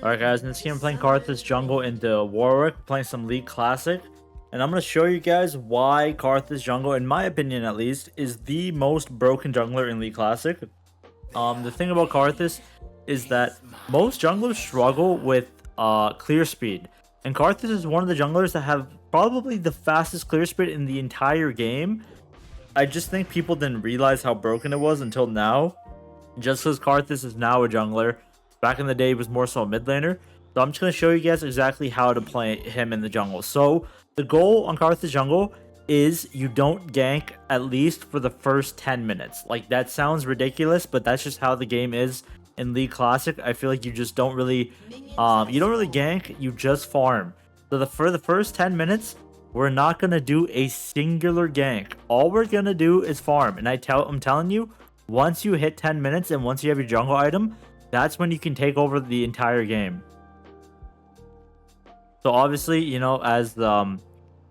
Alright guys, in this game I'm playing Karthus jungle into Warwick, playing some League Classic. And I'm going to show you guys why Karthus jungle, in my opinion at least, is the most broken jungler in League Classic. The thing about Karthus is that most junglers struggle with clear speed. And Karthus is one of the junglers that have probably the fastest clear speed in the entire game. I just think people didn't realize how broken it was until now. Just because Karthus is now a jungler. Back in the day, he was more so a mid laner. So I'm just going to show you guys exactly how to play him in the jungle. So the goal on Karthus jungle is you don't gank at least for the first 10 minutes. Like, that sounds ridiculous, but that's just how the game is in League Classic. I feel like you just don't really, you don't really gank, you just farm. So for the first 10 minutes, we're not going to do a singular gank. All we're going to do is farm. And I'm telling you, once you hit 10 minutes and once you have your jungle item, that's when you can take over the entire game. So obviously, you know, as the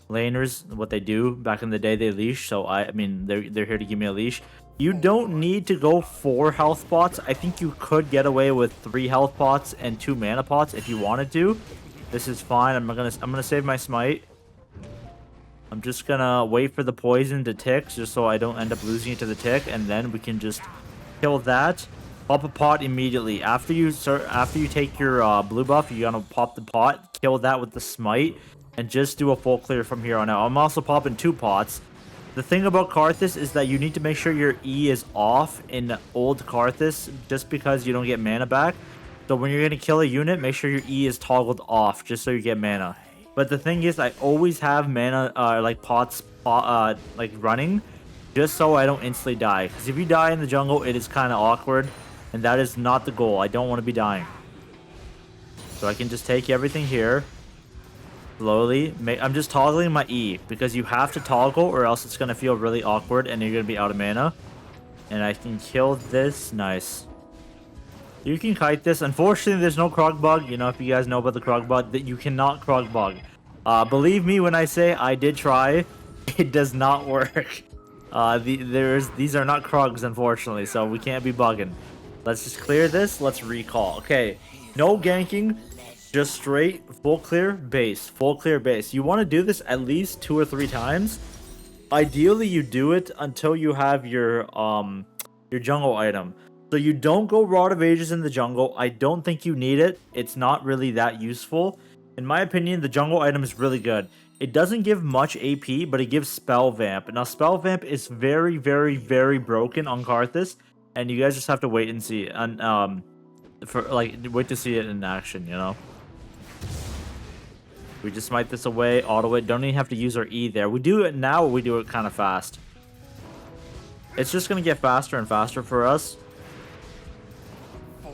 laners, what they do back in the day, they leash. So I mean, they're here to give me a leash. You don't need to go 4 health pots. I think you could get away with 3 health pots and 2 mana pots if you wanted to. This is fine. I'm gonna save my smite. I'm just gonna wait for the poison to tick, just so I don't end up losing it to the tick, and then we can just kill that. Pop a pot immediately. After you take your blue buff, you're gonna pop the pot, kill that with the smite, and just do a full clear from here on out. I'm also popping 2 pots. The thing about Karthus is that you need to make sure your E is off in old Karthus, just because you don't get mana back. So when you're gonna kill a unit, make sure your E is toggled off, just so you get mana. But the thing is, I always have mana, like pots, like running, just so I don't instantly die. Because if you die in the jungle, it is kind of awkward. And that is not the goal. I don't want to be dying. So I can just take everything here. Slowly. I'm just toggling my E. Because you have to toggle or else it's going to feel really awkward. And you're going to be out of mana. And I can kill this. Nice. You can kite this. Unfortunately, there's no Krog bug. You know, if you guys know about the Krog bug, that you cannot Krog bug. Believe me when I say I did try. It does not work. These are not Krogs, unfortunately. So we can't be bugging. Let's just clear this. Let's recall. Okay, no ganking, just straight full clear base. Full clear base. You want to do this at least 2 or 3 times. Ideally, you do it until you have your jungle item. So you don't go Rod of Ages in the jungle. I don't think you need it. It's not really that useful. In my opinion, the jungle item is really good. It doesn't give much AP, but it gives Spell Vamp. Now, Spell Vamp is very, very, very broken on Karthus. And you guys just have to wait and see, and wait to see it in action, you know. We just smite this away, auto it. Don't even have to use our E there. We do it now. We do it kind of fast. It's just gonna get faster and faster for us.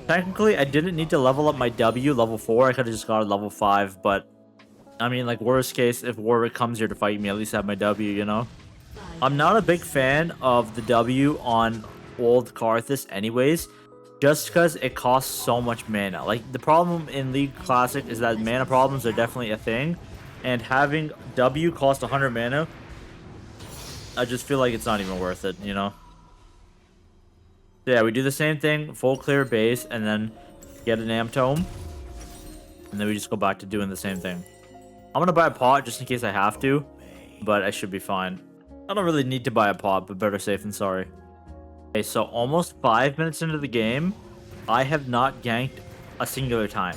Technically, I didn't need to level up my W level 4. I could have just got a level 5, but I mean, like, worst case, if Warwick comes here to fight me, at least have my W, you know. I'm not a big fan of the W on old Karthus anyways, just because it costs so much mana. Like, the problem in League Classic is that mana problems are definitely a thing, and having W cost 100 mana, I just feel like it's not even worth it, you know. So yeah, we do the same thing, full clear base, and then get an Am Tome, and then we just go back to doing the same thing. I'm gonna buy a pot just in case I have to, but I should be fine. I don't really need to buy a pot, but better safe than sorry. Okay, so almost 5 minutes into the game, I have not ganked a singular time.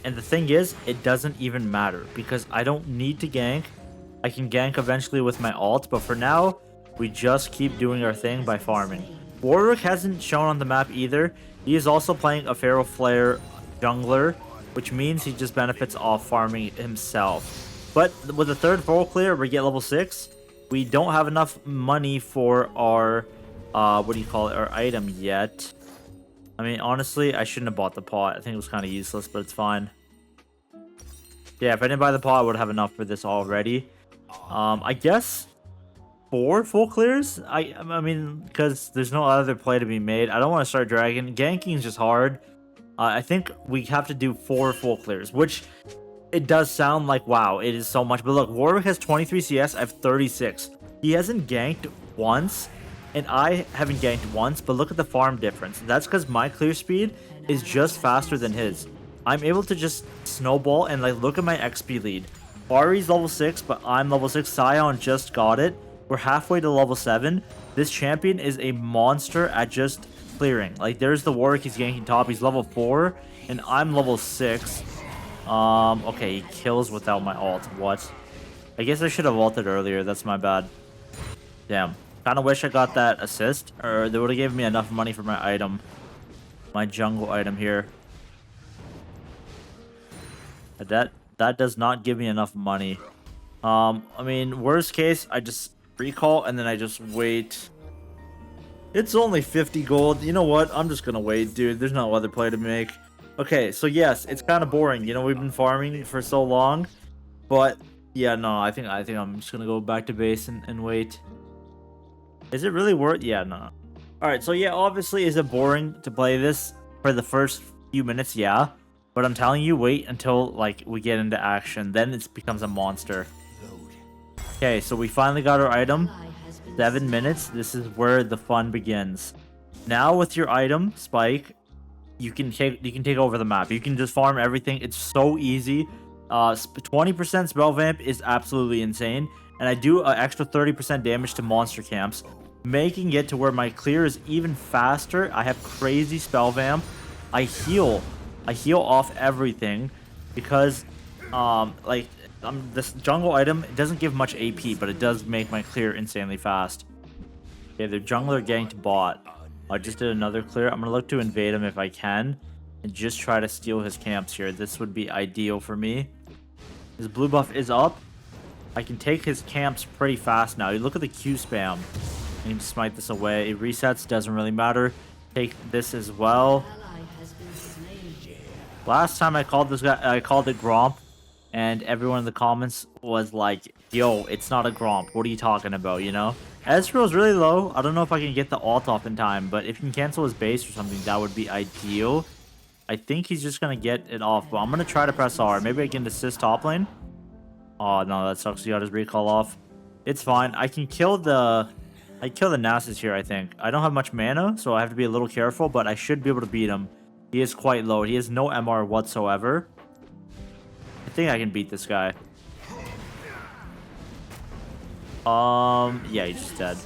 And the thing is, it doesn't even matter, because I don't need to gank. I can gank eventually with my ult, but for now, we just keep doing our thing by farming. Warwick hasn't shown on the map either. He is also playing a Feral Flare jungler, which means he just benefits off farming himself. But with the 3rd full clear, we get level 6. We don't have enough money for our what do you call it, our item yet. I mean, honestly, I shouldn't have bought the pot. I think it was kind of useless, but it's fine. Yeah, if I didn't buy the pot, I would have enough for this already. I guess 4 full clears. I mean, because there's no other play to be made. I don't want to start dragging. Ganking is just hard. I think we have to do 4 full clears, which it does sound like, wow, it is so much. But look, Warwick has 23 CS. I have 36. He hasn't ganked once. And I haven't ganked once, but look at the farm difference. That's because my clear speed is just faster than his. I'm able to just snowball and like look at my XP lead. Ari's level 6, but I'm level 6. Sion just got it. We're halfway to level 7. This champion is a monster at just clearing. Like, there's the Warwick, he's ganking top. He's level 4, and I'm level 6. Okay, he kills without my ult. What? I guess I should have ulted earlier. That's my bad. Damn. Kind of wish I got that assist, or they would have given me enough money for my item. My jungle item here. That does not give me enough money. I mean, worst case, I just recall and then I just wait. It's only 50 gold. You know what? I'm just gonna wait, dude. There's no other play to make. Okay, so yes, it's kind of boring. You know, we've been farming for so long, but yeah, no, I think I'm just gonna go back to base and wait. Is it really worth? Yeah, no. All right, so yeah, obviously, is it boring to play this for the first few minutes? Yeah. But I'm telling you, wait until like we get into action. Then it becomes a monster. Okay, so we finally got our item. 7 minutes. This is where the fun begins. Now with your item, Spike, you can take over the map. You can just farm everything. It's so easy. 20% spell vamp is absolutely insane, and I do an extra 30% damage to monster camps, making it to where my clear is even faster. I have crazy spell vamp. I heal off everything because this jungle item, it doesn't give much AP, but it does make my clear insanely fast. Okay, the jungler ganked bot. I just did another clear. I'm gonna look to invade him if I can and just try to steal his camps here. This would be ideal for me. His blue buff is up. I can take his camps pretty fast now. You look at the Q spam. I can smite this away. It resets, doesn't really matter. Take this as well. Last time I called this guy, I called it Gromp, and everyone in the comments was like, yo, it's not a Gromp. What are you talking about, you know? Ezreal's really low. I don't know if I can get the ult off in time, but if you can cancel his base or something, that would be ideal. I think he's just going to get it off, but I'm going to try to press R. Maybe I can assist top lane. Oh, no, that sucks. He got his recall off. It's fine. I can kill the... I kill the Nasus here, I think. I don't have much mana, so I have to be a little careful, but I should be able to beat him. He is quite low. He has no MR whatsoever. I think I can beat this guy. Yeah, he's just dead.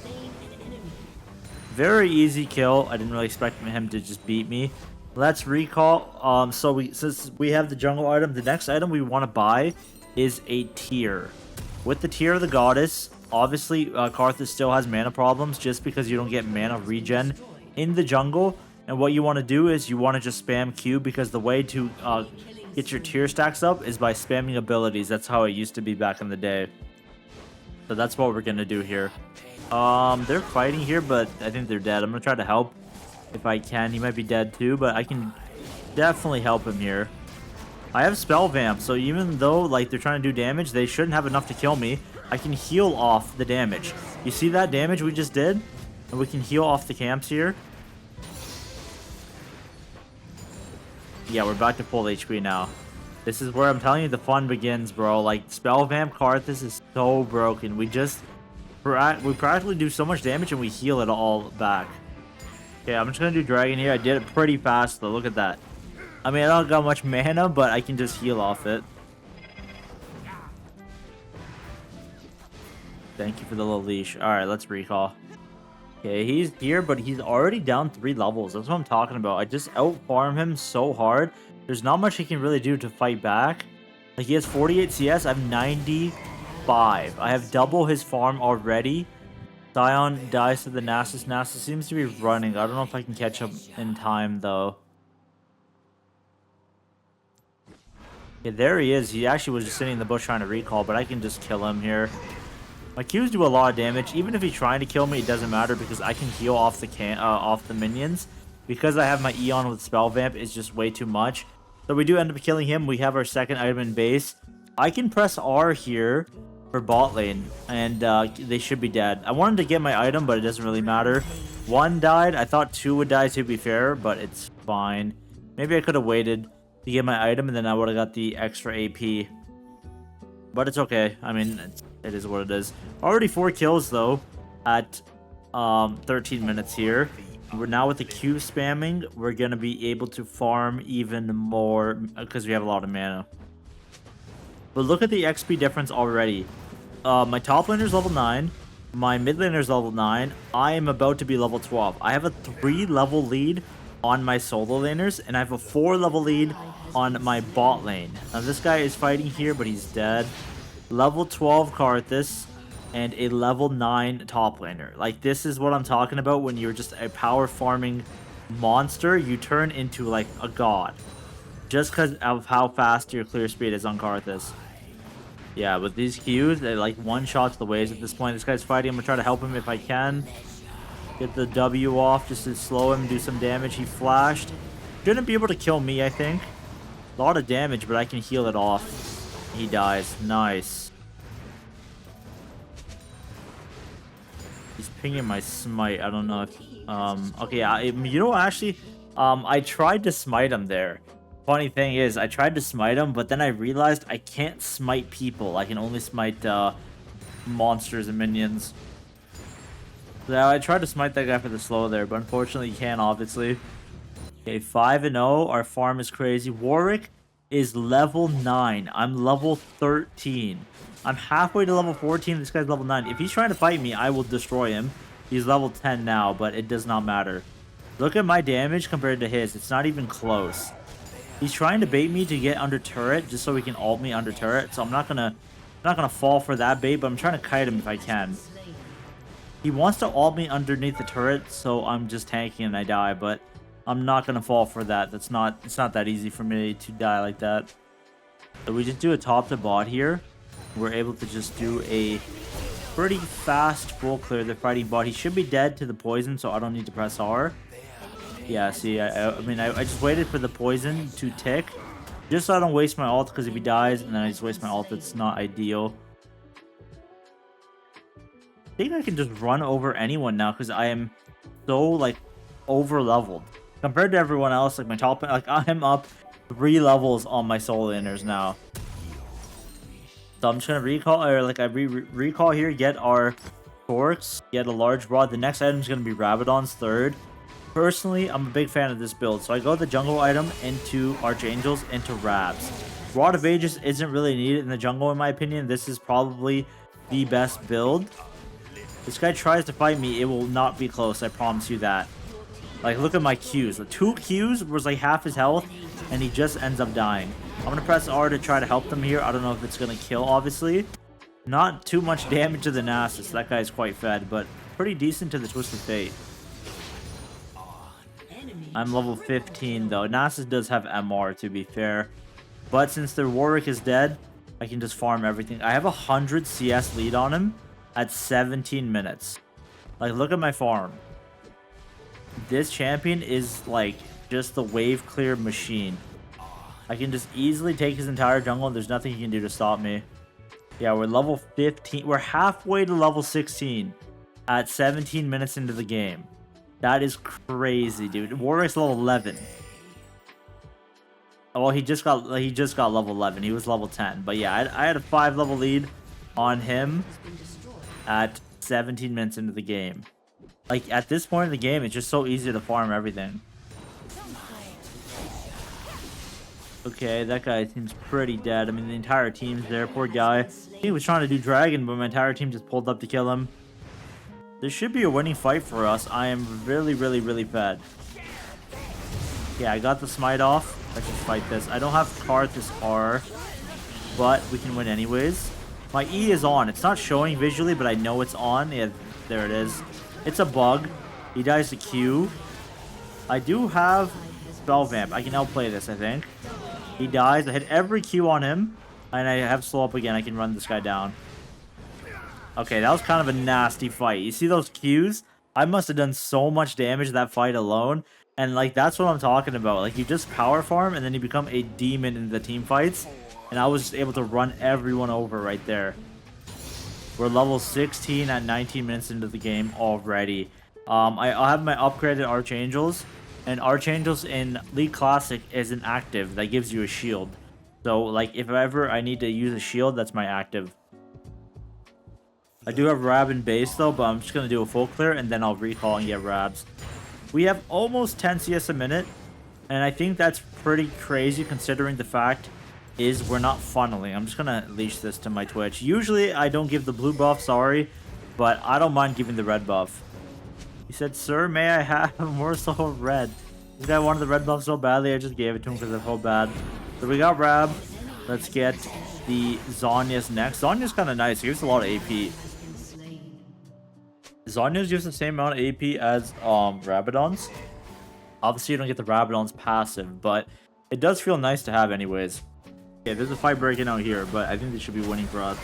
Very easy kill. I didn't really expect him to just beat me. Let's recall. Since we have the jungle item, the next item we want to buy is a tier. With the tier of the goddess, obviously Karthus still has mana problems just because you don't get mana regen in the jungle. And what you want to do is you want to just spam Q, because the way to get your tier stacks up is by spamming abilities. That's how it used to be back in the day. So that's what we're going to do here. They're fighting here, but I think they're dead. I'm going to try to help if I can. He might be dead too, but I can definitely help him here. I have spell vamp, so even though like they're trying to do damage, they shouldn't have enough to kill me. I can heal off the damage. You see that damage we just did? And we can heal off the camps here. Yeah, we're back to full HP now. This is where I'm telling you the fun begins, bro. Like, Spell Vamp Karthus is so broken. We practically do so much damage and we heal it all back. Okay, I'm just gonna do Dragon here. I did it pretty fast though. Look at that. I mean, I don't got much mana, but I can just heal off it. Thank you for the little leash. Alright, let's recall. Okay, he's here, but he's already down 3 levels. That's what I'm talking about. I just out-farm him so hard. There's not much he can really do to fight back. Like, he has 48 CS. I have 95. I have double his farm already. Sion dies to the Nasus. Nasus seems to be running. I don't know if I can catch up in time, though. Yeah, there he is. He actually was just sitting in the bush trying to recall, but I can just kill him here. My Qs do a lot of damage. Even if he's trying to kill me, it doesn't matter because I can heal off the minions. Because I have my Eon with Spell Vamp, it's just way too much. So we do end up killing him. We have our second item in base. I can press R here for bot lane, and they should be dead. I wanted to get my item, but it doesn't really matter. 1 died. I thought 2 would die, to be fair, but it's fine. Maybe I could have waited to get my item, and then I would have got the extra AP. But it's okay. I mean, it is what it is. Already 4 kills, though, at 13 minutes here. We're now with the Q spamming, we're gonna be able to farm even more because we have a lot of mana. But look at the XP difference already. My top laner is level 9. My mid laner is level 9. I am about to be level 12. I have a 3-level lead on my solo laners, and I have a 4-level lead on my bot lane. Now this guy is fighting here, but he's dead. Level 12 Karthus and a level 9 top laner. Like, this is what I'm talking about when you're just a power farming monster. You turn into like a god just because of how fast your clear speed is on Karthus. Yeah, with these Qs, they like one-shots the waves at this point. This guy's fighting. I'm gonna try to help him if I can. Get the W off just to slow him, do some damage. He flashed. Shouldn't be able to kill me, I think. A lot of damage, but I can heal it off. He dies. Nice. He's pinging my smite. I don't know if... okay, you know what, actually... I tried to smite him there. Funny thing is, I tried to smite him, but then I realized I can't smite people. I can only smite, monsters and minions. So I tried to smite that guy for the slow there, but unfortunately you can't, obviously. Okay, 5-0. Our farm is crazy. Warwick is level 9. I'm level 13. I'm halfway to level 14. This guy's level 9. If he's trying to fight me, I will destroy him. He's level 10 now, but it does not matter. Look at my damage compared to his. It's not even close. He's trying to bait me to get under turret just so he can ult me under turret. So I'm not gonna fall for that bait, but I'm trying to kite him if I can. He wants to ult me underneath the turret, so I'm just tanking and I die, but I'm not gonna fall for that. It's not that easy for me to die like that. So we just do a top to bot here. We're able to just do a pretty fast full clear. They're fighting bot. He should be dead to the poison, so I don't need to press R. Yeah, see, I mean, I just waited for the poison to tick, just so I don't waste my ult, because if he dies and then I just waste my ult, it's not ideal. I think I can just run over anyone now, because I am so, like, over-leveled. Compared to everyone else, like, my top, like, I'm up 3 levels on my solo laners now. So I'm just gonna recall, or, like, I recall here, get our Torques, get a large rod. The next item is gonna be Rabadon's third. Personally, I'm a big fan of this build, so I go the jungle item into Archangels into Rabs. Rod of Ages isn't really needed in the jungle, in my opinion. This is probably the best build. This guy tries to fight me, it will not be close, I promise you that. Like, look at my Qs. The 2 Qs was like half his health, and he just ends up dying. I'm gonna press R to try to help them here. I don't know if it's gonna kill, obviously. Not too much damage to the Nasus. That guy's quite fed, but pretty decent to the Twisted Fate. I'm level 15 though. Nasus does have MR, to be fair. But since their Warwick is dead, I can just farm everything. I have 100 CS lead on him at 17 minutes. Like, look at my farm. This champion is like just the wave clear machine. I can just easily take his entire jungle and there's nothing he can do to stop me. Yeah, we're level 15. We're halfway to level 16 at 17 minutes into the game. That is crazy, dude. Warwick's level 11. Oh, well, he just got level 11. He was level 10. But yeah, I had a 5-level lead on him at 17 minutes into the game. Like, at this point in the game, it's just so easy to farm everything. Okay, that guy seems pretty dead. I mean, the entire team's there. Poor guy. He was trying to do dragon, but my entire team just pulled up to kill him. This should be a winning fight for us. I am really, really, really fed. Yeah, I got the smite off. Let's just fight this. I don't have Karthus R, but we can win anyways. My E is on. It's not showing visually, but I know it's on. Yeah, there it is. It's a bug. He dies to Q. I do have Spell Vamp. I can outplay this, I think. He dies. I hit every Q on him, and I have slow up again. I can run this guy down. Okay, that was kind of a nasty fight. You see those Qs? I must have done so much damage that fight alone. And, like, that's what I'm talking about. Like, you just power farm, and then you become a demon in the team fights. And I was just able to run everyone over right there. We're level 16 at 19 minutes into the game already. I'll have my upgraded Archangels. And Archangels in League Classic isn't active. That gives you a shield. So, like, if ever I need to use a shield, that's my active. I do have Rab in base, though, but I'm just going to do a full clear, and then I'll recall and get Rabs. We have almost 10 CS a minute, and I think that's pretty crazy considering the fact is we're not funneling. I'm just gonna leash this to my Twitch. Usually I don't give the blue buff, sorry, but I don't mind giving the red buff. He said, "Sir, may I have more so red?" This guy wanted the red buff so badly, I just gave it to him because I felt bad. So we got Rab. Let's get the Zhonya's next. Zhonya's kind of nice. He gives a lot of AP. Zhonya's just the same amount of AP as Rabadon's. Obviously, you don't get the Rabadon's passive, but it does feel nice to have anyways. Yeah, there's a fight breaking out here, but I think they should be winning for us.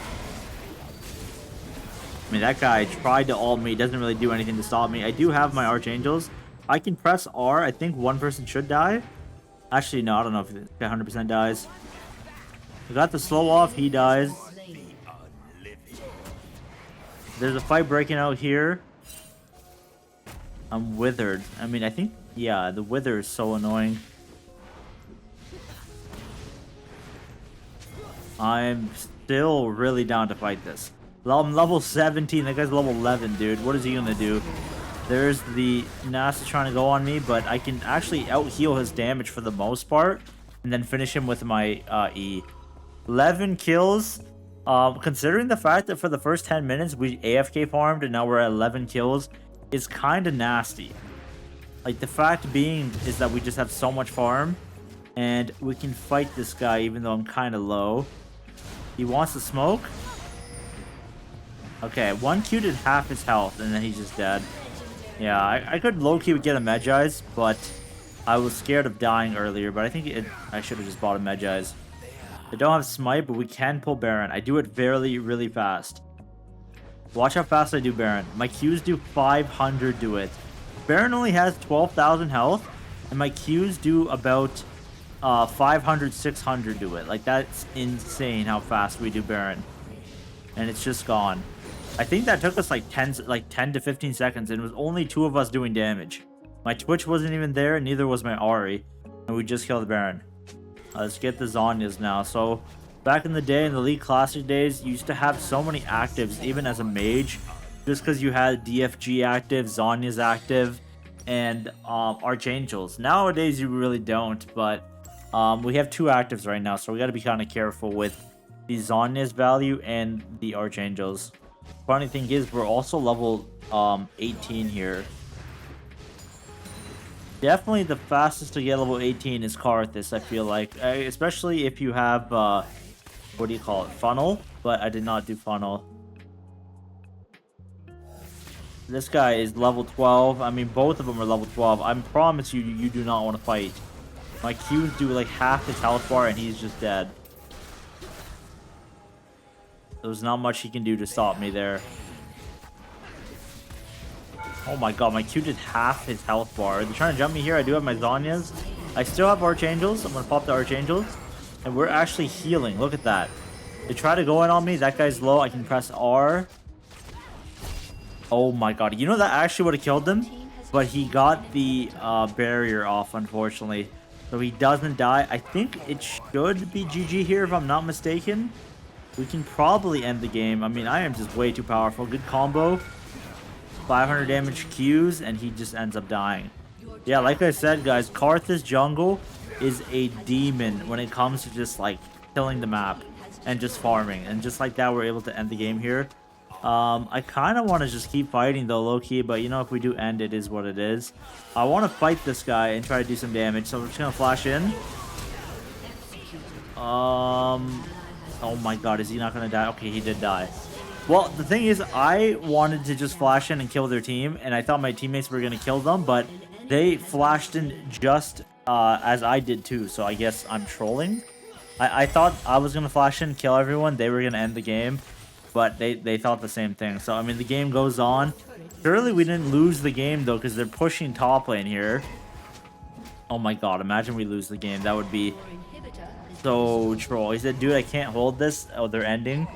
I mean, that guy tried to ult me. Doesn't really do anything to stop me. I do have my Archangels. I can press R. I think one person should die. Actually, no, I don't know if it 100% dies. I got the slow off. He dies. There's a fight breaking out here. I'm withered. I mean, I think, yeah, the wither is so annoying. I'm still really down to fight this. I'm level 17. That guy's level 11, dude. What is he gonna do? There's the Nasa trying to go on me, but I can actually out-heal his damage for the most part, and then finish him with my E. 11 kills. Considering the fact that for the first 10 minutes we AFK farmed and now we're at 11 kills, is kind of nasty. Like, the fact being is that we just have so much farm, and we can fight this guy even though I'm kind of low. He wants to smoke. Okay, 1Q did half his health, and then he's just dead. Yeah, I could low-key get a Medjai's, but I was scared of dying earlier, but I think I should have just bought a Medjai's. I don't have Smite, but we can pull Baron. I do it fairly, really fast. Watch how fast I do Baron. My Qs do 500 to it. Baron only has 12,000 health, and my Qs do about 500, 600 to it. Like, that's insane how fast we do Baron. And it's just gone. I think that took us like 10 to 15 seconds, and it was only 2 of us doing damage. My Twitch wasn't even there, and neither was my Ahri. And we just killed the Baron. Let's get the Zhonya's now. So, back in the day, in the League Classic days, you used to have so many actives, even as a mage. Just because you had DFG active, Zhonya's active, and Archangels. Nowadays, you really don't, but we have 2 actives right now, so we got to be kind of careful with the Zhonya's value and the Archangels. Funny thing is, we're also level 18 here. Definitely the fastest to get level 18 is Karthus, I feel like. Especially if you have, what do you call it, funnel? But I did not do funnel. This guy is level 12. I mean, both of them are level 12. I promise you, you do not want to fight. My Qs do like half his health bar and he's just dead. There's not much he can do to stop me there. Oh my god, my Q did half his health bar. They're trying to jump me here. I do have my Zhonya's. I still have Archangels. I'm going to pop the Archangels. And we're actually healing. Look at that. They try to go in on me. That guy's low. I can press R. Oh my god. You know, that actually would have killed him. But he got the barrier off, unfortunately. So he doesn't die. I think it should be GG here, if I'm not mistaken. We can probably end the game. I mean, I am just way too powerful. Good combo. 500 damage Qs, and he just ends up dying. Yeah, like I said, guys, Karthus jungle is a demon when it comes to just, like, killing the map and just farming. And just like that, we're able to end the game here. I kind of want to just keep fighting, though, low-key. But, you know, if we do end, it is what it is. I want to fight this guy and try to do some damage. So we're just going to flash in. Oh my god, is he not gonna die? Okay, he did die. Well, the thing is, I wanted to just flash in and kill their team, and I thought my teammates were gonna kill them, but they flashed in just as I did too, so I guess I'm trolling. I thought I was gonna flash in, kill everyone, they were gonna end the game, but they thought the same thing. So, I mean, the game goes on. Surely we didn't lose the game, though, because they're pushing top lane here. Oh my god, imagine we lose the game. That would be so troll. He said, dude, I can't hold this. Oh, they're ending?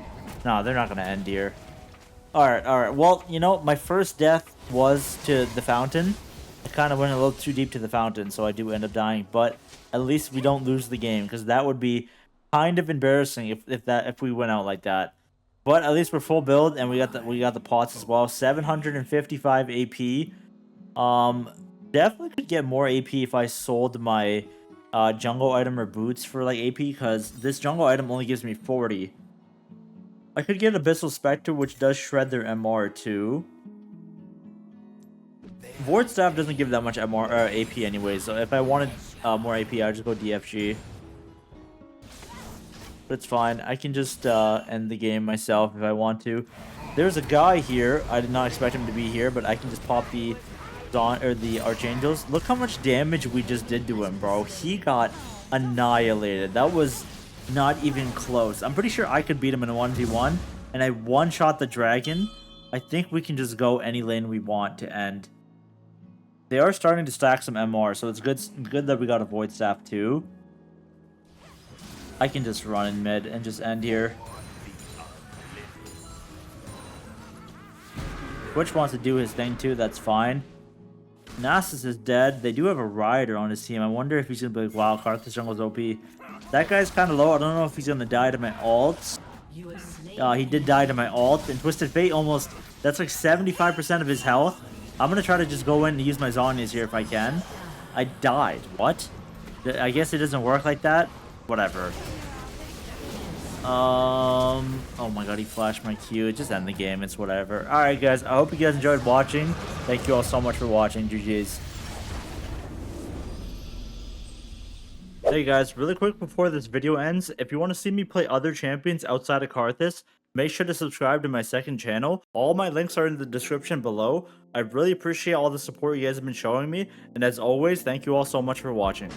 No, they're not going to end here. Alright. Well, you know, my first death was to the fountain. I kind of went a little too deep to the fountain, so I do end up dying. But at least we don't lose the game, because that would be kind of embarrassing if we went out like that. But at least we're full build, and we got the pots as well. 755 AP. Definitely could get more AP if I sold my jungle item or boots for like AP, because this jungle item only gives me 40. I could get Abyssal Spectre, which does shred their MR too. Void Staff doesn't give that much MR AP anyway, so if I wanted more AP, I'd just go DFG. But it's fine. I can just end the game myself if I want to. There's a guy here. I did not expect him to be here, but I can just pop the Dawn or the Archangels. Look how much damage we just did to him, bro. He got annihilated. That was not even close. I'm pretty sure I could beat him in a 1v1, and I one-shot the dragon. I think we can just go any lane we want to end. They are starting to stack some MR, so it's good that we got a Void Staff too. I can just run in mid and just end here. Twitch wants to do his thing too, that's fine. Nasus is dead. They do have a Rider on his team. I wonder if he's going to be like, wow, Karthus jungle's OP. That guy's kind of low. I don't know if he's going to die to my ult. He did die to my ult. And Twisted Fate almost... That's like 75% of his health. I'm going to try to just go in and use my Zhonya's here if I can. I died. What? I guess it doesn't work like that. Whatever. Oh my god, he flashed my Q. Just end the game. It's whatever. Alright, guys. I hope you guys enjoyed watching. Thank you all so much for watching. GG's. Hey guys, really quick before this video ends, if you want to see me play other champions outside of Karthus, make sure to subscribe to my second channel. All my links are in the description below. I really appreciate all the support you guys have been showing me. And as always, thank you all so much for watching.